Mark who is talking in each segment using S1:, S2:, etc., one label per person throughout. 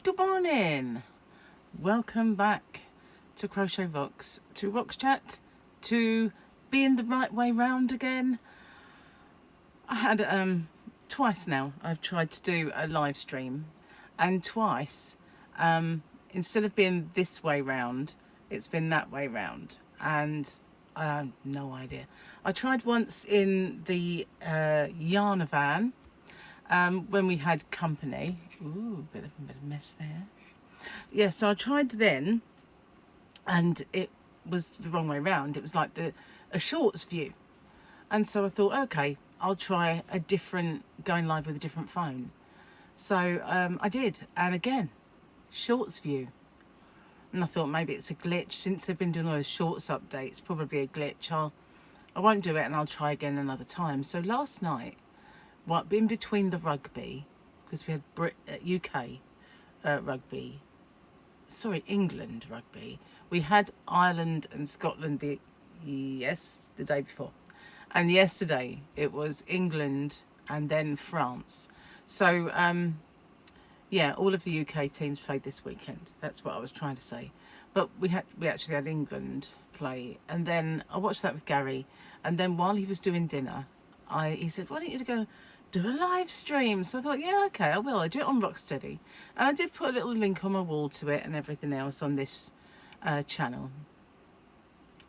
S1: Good morning. Welcome back to Crochet Vox, to Vox Chat, to being the right way round again. I had twice now I've tried to do a live stream, and twice instead of being this way round, it's been that way round, and I have no idea. I tried once in the yarn van when we had company. Ooh, bit of a mess there. Yeah, so I tried then, and it was the wrong way round. It was like a shorts view, and so I thought, okay, I'll try a different, going live with a different phone. So I did, and again, shorts view. And I thought maybe it's a glitch. Since they've been doing all those shorts updates, probably a glitch. I won't do it, and I'll try again another time. So last night, what in between the rugby, because we had UK rugby, sorry, England rugby. We had Ireland and Scotland the day before, and yesterday it was England and then France. So yeah, all of the UK teams played this weekend. That's what I was trying to say. But we actually had England play, and then I watched that with Gary, and then while he was doing dinner, he said, why don't you go do a live stream? So I thought, yeah, okay, I will. I do it on Rocksteady, and I did put a little link on my wall to it and everything else on this channel.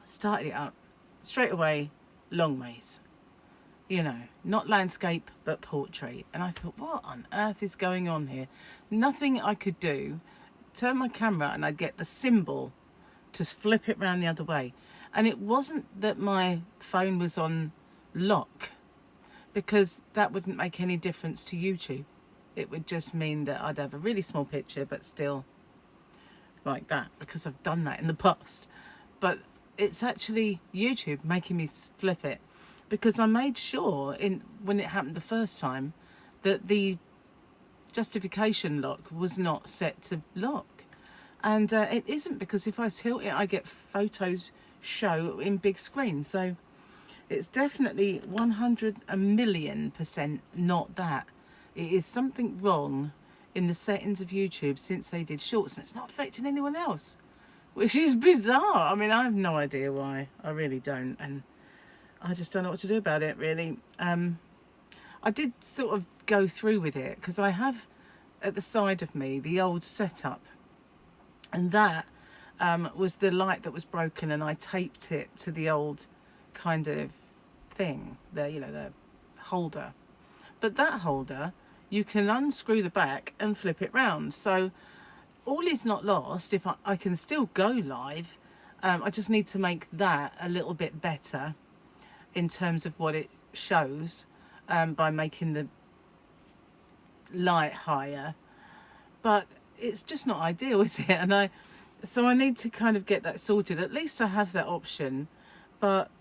S1: Started it up straight away, long ways, you know, not landscape but portrait. And I thought, what on earth is going on here? Nothing I could do. Turn my camera and I'd get the symbol to flip it round the other way. And it wasn't that my phone was on lock, because that wouldn't make any difference to YouTube. It would just mean that I'd have a really small picture, but still like that, because I've done that in the past. But it's actually YouTube making me flip it, because I made sure when it happened the first time that the justification lock was not set to lock. And it isn't, because if I tilt it, I get photos show in big screen. So it's definitely 100,000,000% not that. It is something wrong in the settings of YouTube since they did shorts, and it's not affecting anyone else, which is bizarre. I mean, I have no idea why. I really don't, and I just don't know what to do about it, really. I did sort of go through with it, because I have at the side of me the old setup, and that was the light that was broken, and I taped it to the old kind of thing, the holder. But that holder, you can unscrew the back and flip it round. So all is not lost. If I can still go live, I just need to make that a little bit better in terms of what it shows, by making the light higher. But it's just not ideal, is it? And so I need to kind of get that sorted. At least I have that option, but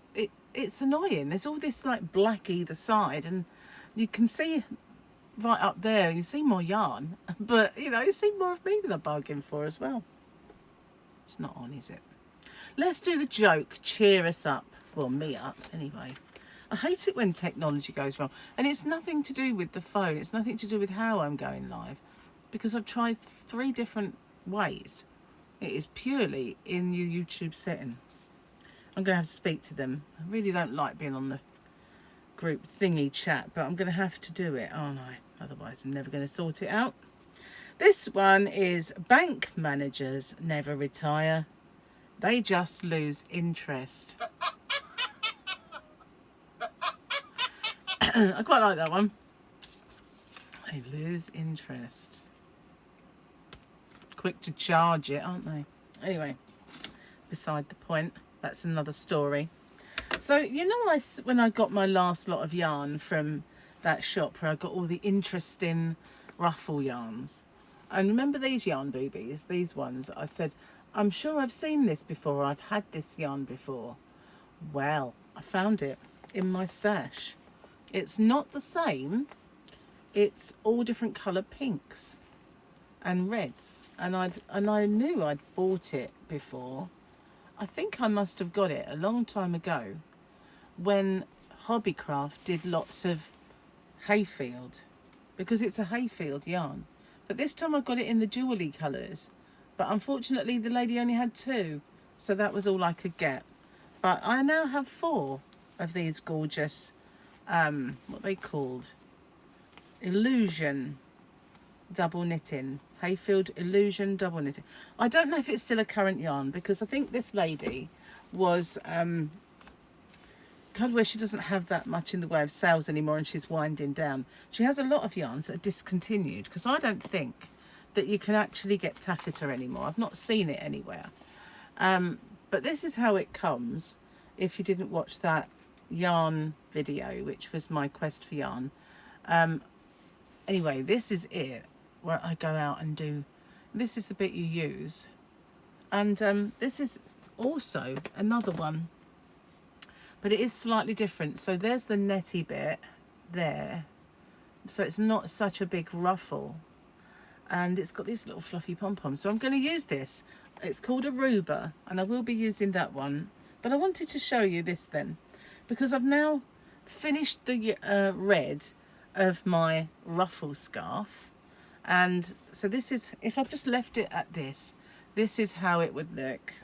S1: it's annoying. There's all this like black either side, and you can see right up there, you see more yarn, but you know, you see more of me than I bargained for as well. It's not on, is it? Let's do the joke. Cheer us up. Well, me up anyway. I hate it when technology goes wrong, and it's nothing to do with the phone. It's nothing to do with how I'm going live, because I've tried 3 different ways. It is purely in your YouTube setting. I'm going to have to speak to them. I really don't like being on the group thingy chat, but I'm going to have to do it, aren't I? Otherwise, I'm never going to sort it out. This one is: bank managers never retire. They just lose interest. I quite like that one. They lose interest. Quick to charge it, aren't they? Anyway, beside the point. That's another story. So, you know, when I got my last lot of yarn from that shop where I got all the interesting ruffle yarns, and remember these yarn boobies, these ones, I said, I'm sure I've seen this before, I've had this yarn before. Well, I found it in my stash. It's not the same. It's all different colour pinks and reds, and I knew I'd bought it before. I think I must have got it a long time ago when Hobbycraft did lots of hayfield, because it's a hayfield yarn, But this time I got it in the jewellery colours. But unfortunately the lady only had 2. So that was all I could get. But I now have 4 of these gorgeous, what they called? Illusion double knitting. Hayfield Illusion double knitting. I don't know if it's still a current yarn, because I think this lady was kind of where she doesn't have that much in the way of sales anymore, and she's winding down. She has a lot of yarns that are discontinued, because I don't think that you can actually get taffeta anymore. I've not seen it anywhere. But this is how it comes if you didn't watch that yarn video, which was my quest for yarn. Anyway, this is it, where I go out and do, this is the bit you use. And this is also another one, but it is slightly different. So there's the netty bit there. So it's not such a big ruffle. And it's got these little fluffy pom-poms. So I'm going to use this. It's called Aruba, and I will be using that one. But I wanted to show you this then, because I've now finished the red of my ruffle scarf. And so this is, if I just left it at this is how it would look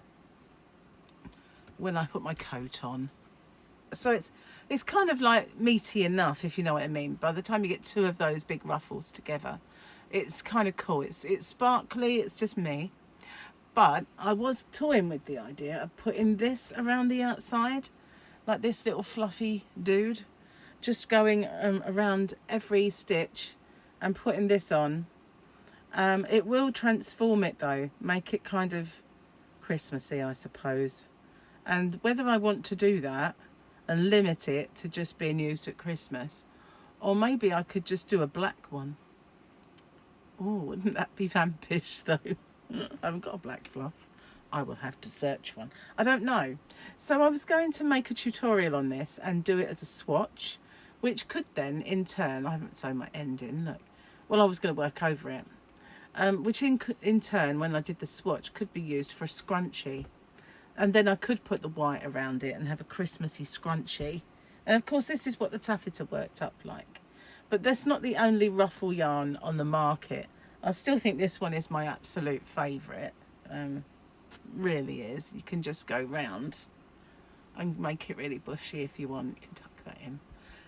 S1: when I put my coat on. So it's kind of like meaty enough, if you know what I mean. By the time you get 2 of those big ruffles together, it's kind of cool. It's sparkly, it's just me. But I was toying with the idea of putting this around the outside, like this little fluffy dude, just going around every stitch and putting this on. It will transform it though, make it kind of Christmassy, I suppose. And whether I want to do that and limit it to just being used at Christmas, or maybe I could just do a black one. Oh, wouldn't that be vampish though? I haven't got a black fluff. I will have to search one. I don't know. So I was going to make a tutorial on this and do it as a swatch, which could then in turn, I haven't sewn my end in, look. Well, I was going to work over it. Which in turn, when I did the swatch, could be used for a scrunchie. And then I could put the white around it and have a Christmassy scrunchie. And of course, this is what the taffeta worked up like. But that's not the only ruffle yarn on the market. I still think this one is my absolute favourite. Really is. You can just go round and make it really bushy if you want. You can tuck that in.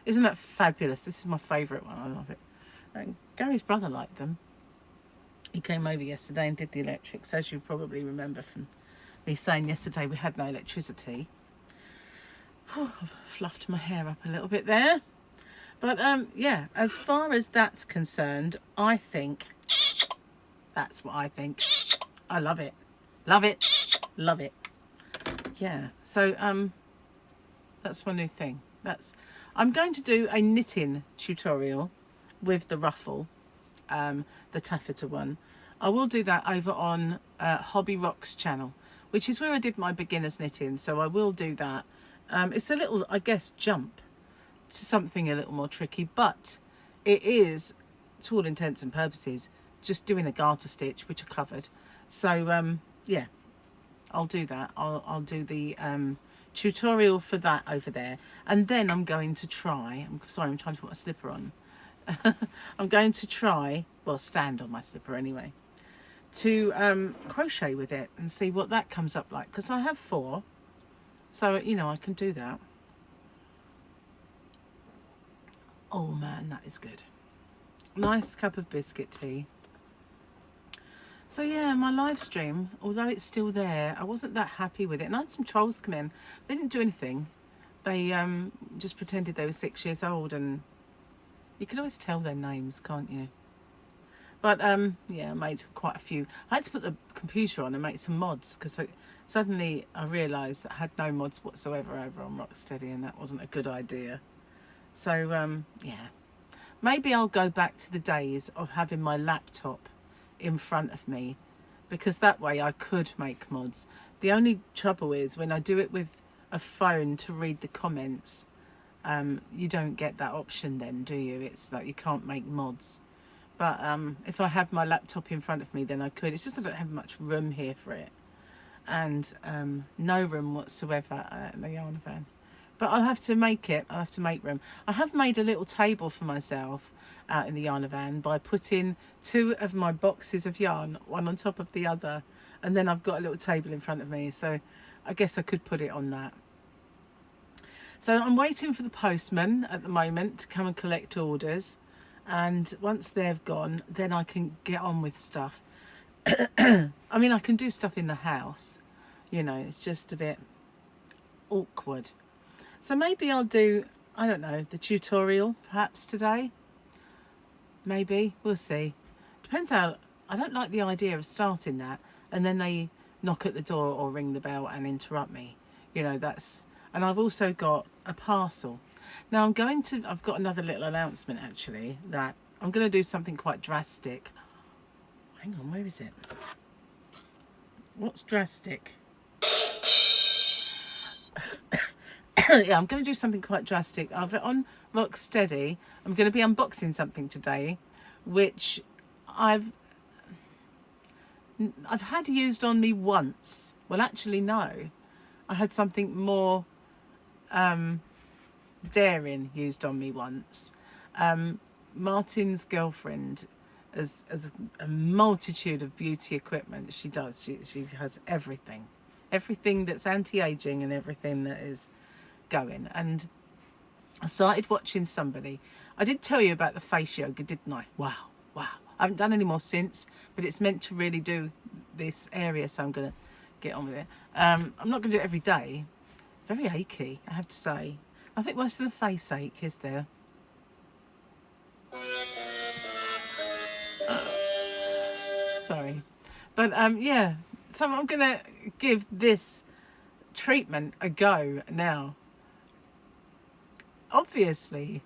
S1: Isn't that fabulous? This is my favourite one. I love it. And Gary's brother liked them. He came over yesterday and did the electrics, as you probably remember from me saying yesterday we had no electricity. Whew, I've fluffed my hair up a little bit there. But yeah, as far as that's concerned, I think, that's what I think. I love it. Love it. Love it. Yeah, so that's my new thing. I'm going to do a knitting tutorial with the ruffle, the taffeta one. I will do that over on Hobby Rock's channel, which is where I did my beginner's knitting, so I will do that. It's a little, I guess, jump to something a little more tricky, but it is, to all intents and purposes, just doing a garter stitch, which I covered. So yeah, I'll do that. I'll do the tutorial for that over there, and then I'm going to try, I'm trying to put my slipper on. I'm going to try, well, stand on my slipper anyway, to crochet with it and see what that comes up like, because I have 4, so you know I can do that. Oh man, that is good. Nice cup of biscuit tea. So yeah, my live stream, although it's still there, I wasn't that happy with it. And I had some trolls come in. They didn't do anything. They just pretended they were 6 years old, and you can always tell their names, can't you? But yeah, I made quite a few. I had to put the computer on and make some mods, because suddenly I realised that I had no mods whatsoever over on Rocksteady, and that wasn't a good idea. So yeah, maybe I'll go back to the days of having my laptop in front of me, because that way I could make mods. The only trouble is when I do it with a phone to read the comments, you don't get that option then, do you? It's like you can't make mods. But if I have my laptop in front of me, then I could. It's just I don't have much room here for it, and no room whatsoever in the yarn van. But I'll have to make it. I'll have to make room. I have made a little table for myself out in the yarn van by putting 2 of my boxes of yarn, one on top of the other, and then I've got a little table in front of me, so I guess I could put it on that. So I'm waiting for the postman at the moment to come and collect orders, and once they've gone, then I can get on with stuff. I mean, I can do stuff in the house, you know, it's just a bit awkward. So maybe I'll do, I don't know, the tutorial perhaps today. Maybe, we'll see. Depends how, I don't like the idea of starting that and then they knock at the door or ring the bell and interrupt me. You know, that's, and I've also got a parcel. Now I've got another little announcement actually, that I'm going to do something quite drastic. Hang on, where is it? What's drastic? Yeah, I'm going to do something quite drastic. On Rocksteady, I'm going to be unboxing something today, which I've had used on me once. Well, actually, no. I had something more daring used on me once. Martin's girlfriend has a multitude of beauty equipment. She does. She has everything that's anti-aging and everything that is going. And I started watching somebody. I did tell you about the face yoga, didn't I? Wow. I haven't done any more since, but it's meant to really do this area, so I'm going to get on with it. I'm not going to do it every day. It's very achy, I have to say. I think most of the face ache is there. Sorry. But yeah, so I'm going to give this treatment a go now. Obviously,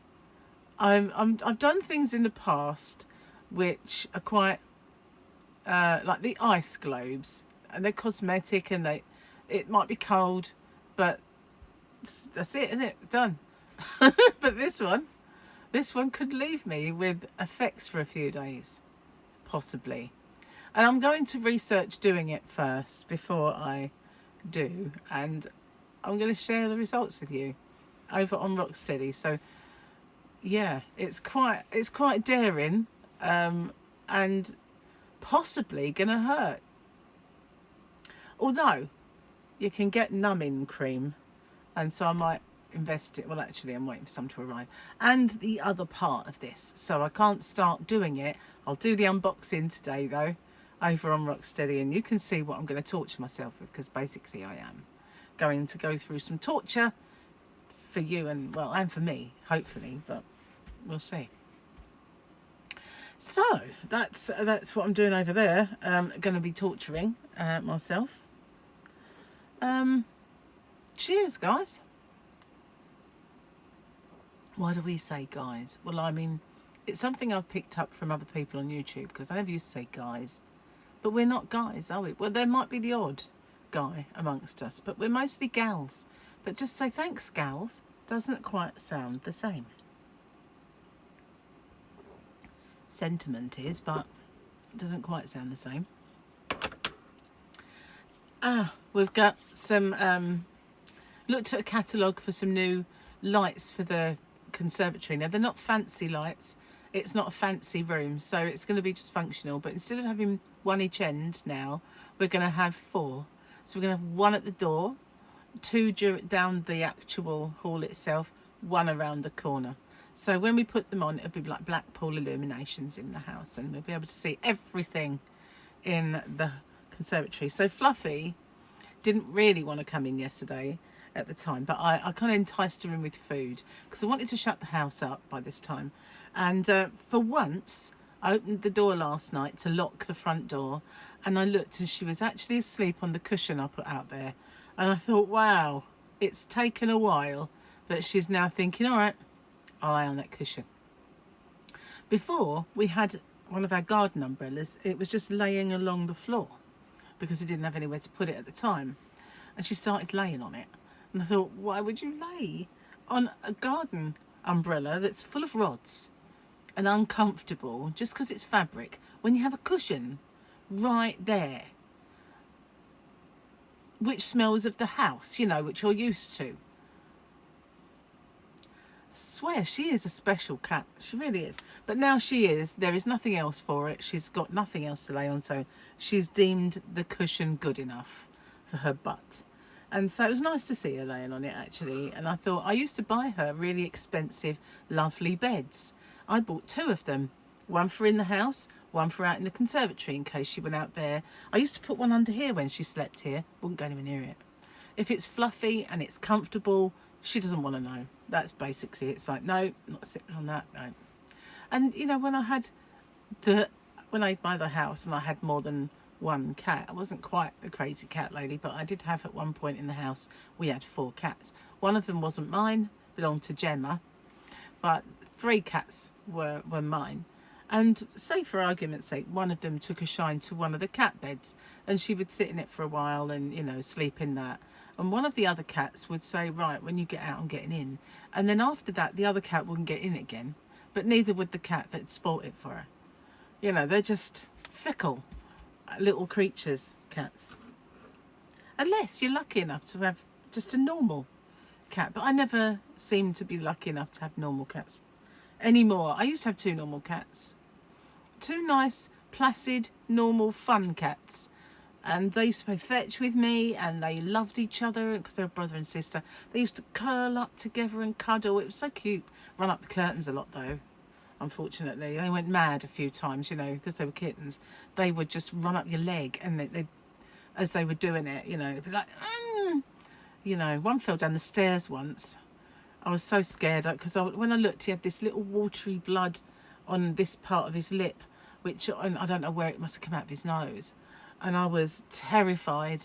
S1: I've done things in the past which are quite like the ice globes, and they're cosmetic, and it might be cold, but that's it, isn't it? Done. But this one could leave me with effects for a few days, possibly. And I'm going to research doing it first before I do, and I'm going to share the results with you over on Rocksteady. So yeah, it's quite daring, and possibly gonna hurt. Although you can get numbing cream, and so I might invest it. Well, actually, I'm waiting for some to arrive. And the other part of this, so I can't start doing it. I'll do the unboxing today though, over on Rocksteady, and you can see what I'm going to torture myself with, because basically I am going to go through some torture for you and, well, and for me, hopefully, but we'll see. So that's what I'm doing over there. Going to be torturing myself. Cheers, guys. Why do we say guys? Well, I mean, it's something I've picked up from other people on YouTube, because I never used to say guys, but we're not guys, are we? Well, there might be the odd guy amongst us, but we're mostly gals. But just say thanks, gals, doesn't quite sound the same. Sentiment is, but it doesn't quite sound the same. We've got some looked at a catalogue for some new lights for the conservatory. Now, they're not fancy lights, it's not a fancy room, so it's going to be just functional, but instead of having one each end now, we're going to have 4. So we're going to have 1 at the door, 2 down the actual hall itself, 1 around the corner. So when we put them on, it'll be like Blackpool illuminations in the house, and we'll be able to see everything in the conservatory. So Fluffy didn't really want to come in yesterday at the time, but I kind of enticed her in with food, because I wanted to shut the house up by this time. And for once, I opened the door last night to lock the front door, and I looked, and she was actually asleep on the cushion I put out there. And I thought, wow, it's taken a while, but she's now thinking, all right, I'll lie on that cushion. Before, we had one of our garden umbrellas. It was just laying along the floor because we didn't have anywhere to put it at the time. And she started laying on it. And I thought, why would you lay on a garden umbrella that's full of rods and uncomfortable just because it's fabric when you have a cushion right there, which smells of the house, you know, which you're used to? swear she is a special cat. She really is. But now she is. There is nothing else for it. She's got nothing else to lay on, so she's deemed the cushion good enough for her butt. And so it was nice to see her laying on it, actually. And I thought, I used to buy her really expensive, lovely beds. I bought 2 of them. One for in the house, one for out in the conservatory in case she went out there. I used to put one under here when she slept here. Wouldn't go anywhere near it. If it's fluffy and it's comfortable, she doesn't want to know. That's basically, it's like, no, not sitting on that, no. And, you know, when I buy the house and I had more than one cat, I wasn't quite a crazy cat lady, but I did have at one point in the house, we had 4 cats. One of them wasn't mine, belonged to Gemma, but 3 cats were mine. And say for argument's sake, one of them took a shine to one of the cat beds and she would sit in it for a while and, you know, sleep in that. And one of the other cats would say, right, when you get out, I'm getting in. And then after that, the other cat wouldn't get in again. But neither would the cat that spoilt it for her. You know, they're just fickle little creatures, cats. Unless you're lucky enough to have just a normal cat. But I never seem to be lucky enough to have normal cats anymore. I used to have 2 normal cats. 2 nice, placid, normal, fun cats. And they used to play fetch with me, and they loved each other because they were brother and sister. They used to curl up together and cuddle. It was so cute. Run up the curtains a lot, though, unfortunately. They went mad a few times, you know, because they were kittens. They would just run up your leg, and they as they were doing it, you know, they'd be like, you know, one fell down the stairs once. I was so scared because when I looked, he had this little watery blood on this part of his lip, which I don't know where it must have come out of his nose. And I was terrified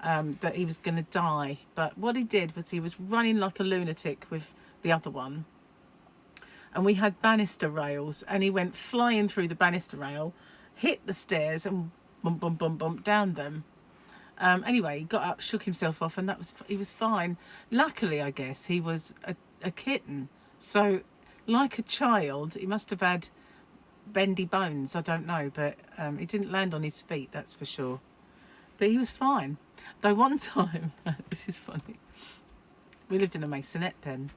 S1: that he was going to die. But what he did was he was running like a lunatic with the other one. And we had banister rails, and he went flying through the banister rail, hit the stairs and bump, bump, bump, bump down them. Anyway, he got up, shook himself off, and he was fine. Luckily, I guess, he was a kitten. So, like a child, he must have had bendy bones, I don't know, but he didn't land on his feet, that's for sure. But he was fine. Though one time, this is funny, we lived in a maisonette then.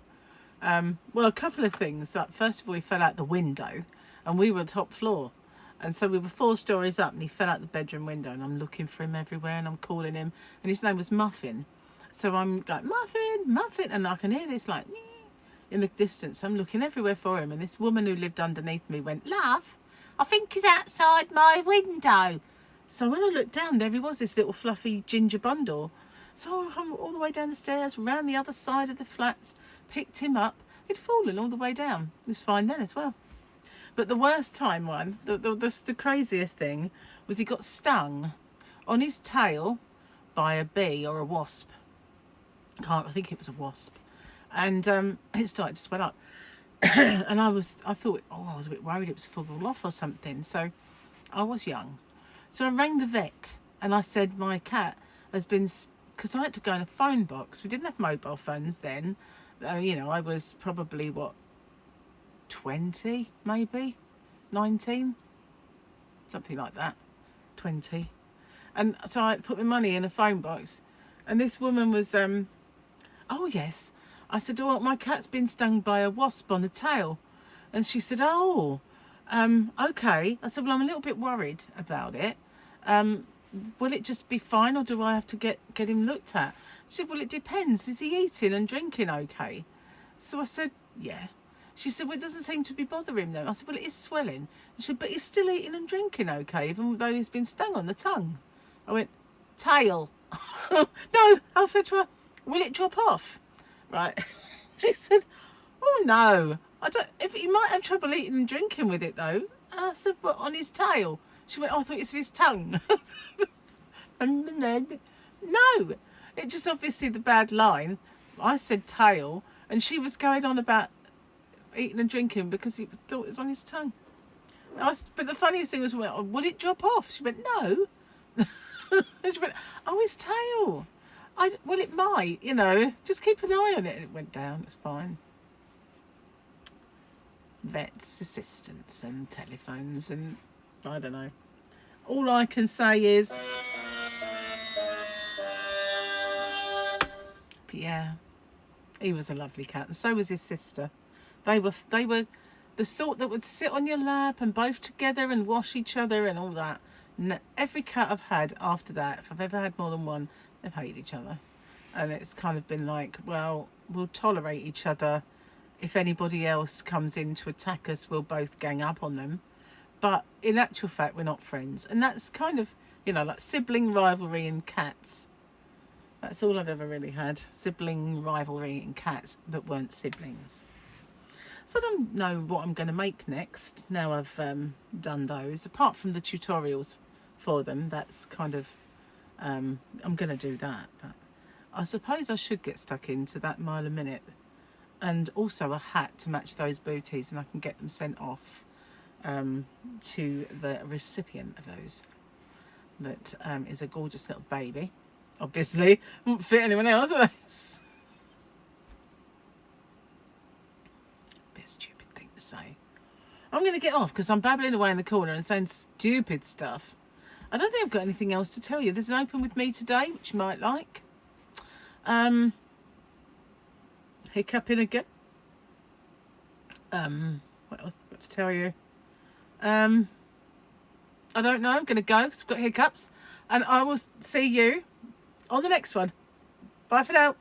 S1: Well, a couple of things. First of all, he fell out the window, and we were the top floor. And so we were 4 stories up, and he fell out the bedroom window, and I'm looking for him everywhere, and I'm calling him, and his name was Muffin. So I'm like, Muffin, Muffin, and I can hear this like in the distance. I'm looking everywhere for him, and this woman who lived underneath me went, love, I think he's outside my window. So when I looked down, there he was, this little fluffy ginger bundle. So I come all the way down the stairs, round the other side of the flats, picked him up. He'd fallen all the way down. He was fine then as well. But the worst time the craziest thing was he got stung on his tail by a bee or a wasp. I think it was a wasp. And it started to swell up. And I thought, I was a bit worried it was fall off or something. So I was young. So I rang the vet and I said, my cat has been, because I had to go in a phone box. We didn't have mobile phones then. You know, I was probably, 20 maybe, 19, something like that, 20. And so I put my money in a phone box, and this woman was, oh yes, I said, oh, my cat's been stung by a wasp on the tail. And she said, oh, okay. I said, well, I'm a little bit worried about it. Will it just be fine, or do I have to get him looked at? She said, well, it depends. Is he eating and drinking okay? So I said, yeah. She said, well, it doesn't seem to be bothering him though. I said, well, it is swelling. She said, but he's still eating and drinking okay, even though he's been stung on the tongue. I went, tail. No, I said to her, will it drop off? Right. She said, oh no, I don't. If he might have trouble eating and drinking with it though. And I said, but on his tail. She went, oh, I thought you said his tongue. And then, no, it just obviously the bad line. I said tail, and she was going on about eating and drinking because he thought it was on his tongue. But the funniest thing was, well, would it drop off? She went, no. And she went, oh, his tail. Well, it might, you know, just keep an eye on it. And it went down, it's fine. Vets, assistants and telephones and I don't know. All I can say is, but yeah, he was a lovely cat, and so was his sister. They were the sort that would sit on your lap and both together and wash each other and all that. And every cat I've had after that, if I've ever had more than one, they've hated each other. And it's kind of been like, well, we'll tolerate each other. If anybody else comes in to attack us, we'll both gang up on them. But in actual fact, we're not friends. And that's kind of, you know, like sibling rivalry in cats. That's all I've ever really had. Sibling rivalry in cats that weren't siblings. So I don't know what I'm going to make next now I've done those. Apart from the tutorials for them, that's kind of, I'm going to do that. But I suppose I should get stuck into that mile a minute. And also a hat to match those booties, and I can get them sent off to the recipient of those. That is a gorgeous little baby. Obviously, won't fit anyone else. Bit of stupid thing to say. I'm going to get off because I'm babbling away in the corner and saying stupid stuff. I don't think I've got anything else to tell you. There's an open with me today, which you might like. Hiccuping again. What else I've got to tell you? I don't know. I'm going to go because I've got hiccups. And I will see you on the next one. Bye for now.